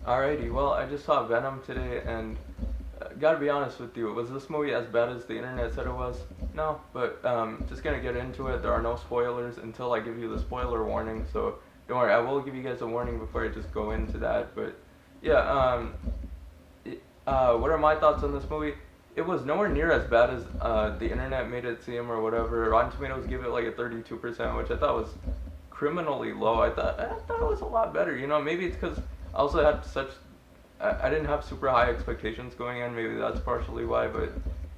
Alrighty, well, I just saw Venom today, and gotta be honest with you, was this movie as bad as the internet said it was? No, but just gonna get into it. There are no spoilers until I give you the spoiler warning, so don't worry, I will give you guys a warning before I just go into that. But yeah, what are my thoughts on this movie? It was nowhere near as bad as the internet made it seem or whatever. Rotten Tomatoes give it like a 32%, which I thought was criminally low. I thought it was a lot better. You know, maybe it's because I also had such I didn't have super high expectations going in. Maybe that's partially why, but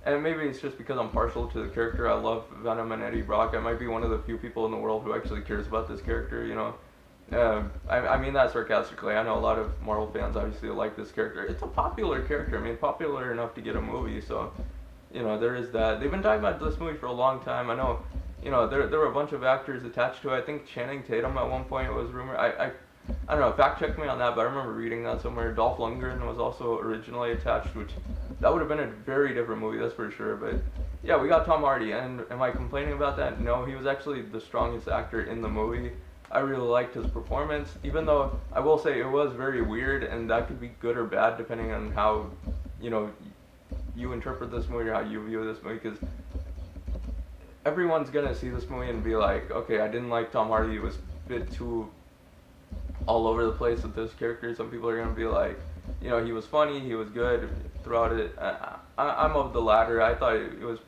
and maybe it's just because I'm partial to the character. I love Venom and Eddie Brock. I might be one of the few people in the world who actually cares about this character. You know, I mean that sarcastically. I know a lot of Marvel fans obviously like this character. It's a popular character. I mean, popular enough to get a movie. So, you know, there is that. They've been talking about this movie for a long time. I know, you know, there were a bunch of actors attached to it. I think Channing Tatum at one point was rumored. I don't know, fact check me on that, but I remember reading that somewhere. Dolph Lundgren was also originally attached, which that would have been a very different movie, that's for sure. But yeah, we got Tom Hardy, and am I complaining about that? No, he was actually the strongest actor in the movie. I really liked his performance, even though I will say it was very weird, and that could be good or bad depending on how, you know, you interpret this movie or how you view this movie, because everyone's gonna see this movie and be like, okay, I didn't like Tom Hardy, it was a bit too all over the place with this character. Some people are gonna be like, you know, he was funny, he was good throughout it. I'm of the latter. I thought it was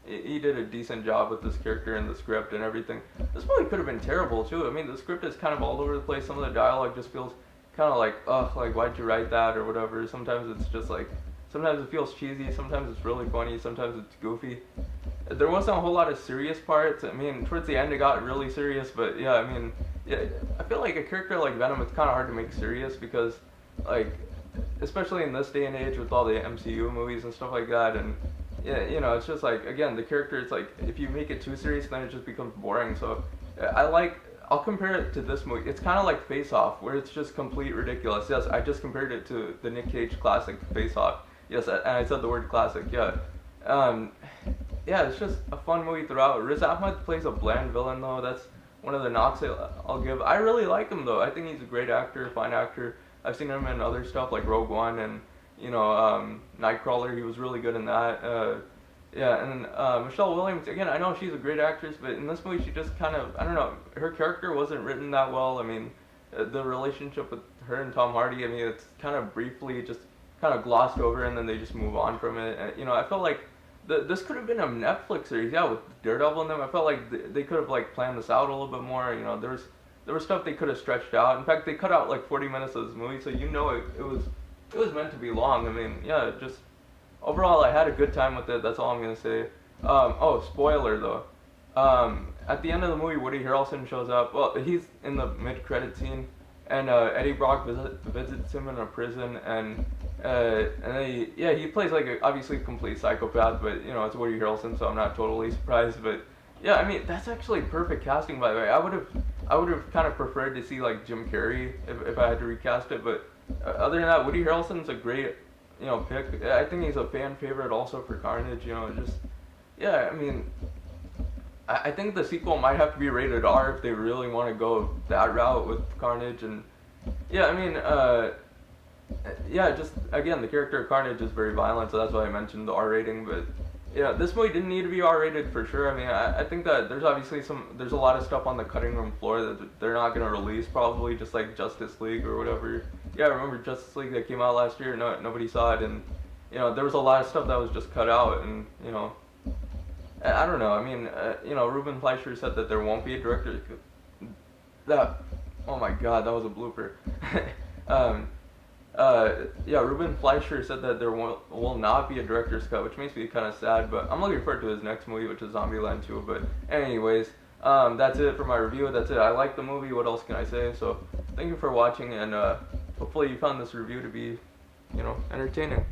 he did a decent job with this character and the script and everything. This movie could have been terrible too. I mean, the script is kind of all over the place. Some of the dialogue just feels kind of like, ugh, like why'd you write that or whatever. Sometimes it's just like, sometimes it feels cheesy, sometimes it's really funny, sometimes it's goofy. There wasn't a whole lot of serious parts. I mean, towards the end it got really serious, but yeah, I mean, yeah, I feel like a character like Venom, it's kind of hard to make serious because, like, especially in this day and age with all the MCU movies and stuff like that, and yeah, you know, it's just like, again, the character, it's like if you make it too serious, then it just becomes boring. So I'll compare it to this movie. It's kind of like Face Off, where it's just complete ridiculous. Yes, I just compared it to the Nick Cage classic Face Off. Yes, and I said the word classic. Yeah. Um, yeah, it's just a fun movie throughout. Riz Ahmed plays a bland villain though. That's one of the knocks I'll give. I really like him though. I think he's a great actor, fine actor. I've seen him in other stuff like Rogue One and you know Nightcrawler. He was really good in that. Yeah, and Michelle Williams again. I know she's a great actress, but in this movie she just kind of I don't know. Her character wasn't written that well. I mean, the relationship with her and Tom Hardy. I mean, it's kind of briefly just kind of glossed over, and then they just move on from it. And, you know, I felt like this could have been a Netflix series, yeah, with Daredevil in them. I felt like they could have like planned this out a little bit more. You know, there was stuff they could have stretched out. In fact, they cut out like 40 minutes of this movie, so you know it was meant to be long. I mean, yeah, just overall, I had a good time with it. That's all I'm gonna say. Oh, spoiler though. At the end of the movie, Woody Harrelson shows up. Well, he's in the mid-credit scene, and Eddie Brock visits him in a prison, and then he plays like a obviously complete psychopath, but you know it's Woody Harrelson, so I'm not totally surprised. But yeah, I mean that's actually perfect casting, by the way. I would have kind of preferred to see like Jim Carrey if I had to recast it, but other than that, Woody Harrelson's a great pick. I think he's a fan favorite also for Carnage. You know, just yeah, I mean. I think the sequel might have to be rated R if they really want to go that route with Carnage, and yeah, I mean, yeah, just again, the character of Carnage is very violent, so that's why I mentioned the R rating. But yeah, this movie didn't need to be R rated for sure. I mean, I think that there's obviously there's a lot of stuff on the cutting room floor that they're not gonna release, probably just like Justice League or whatever. Yeah, I remember Justice League that came out last year. No, nobody saw it, and you know, there was a lot of stuff that was just cut out, and you know. I don't know. I mean, Ruben Fleischer said that there won't be a director. That, oh my God, that was a blooper. Yeah, Ruben Fleischer said that there will not be a director's cut, which makes me kind of sad. But I'm looking forward to his next movie, which is Zombieland 2. But anyways, that's it for my review. That's it. I like the movie. What else can I say? So thank you for watching, and hopefully you found this review to be, entertaining.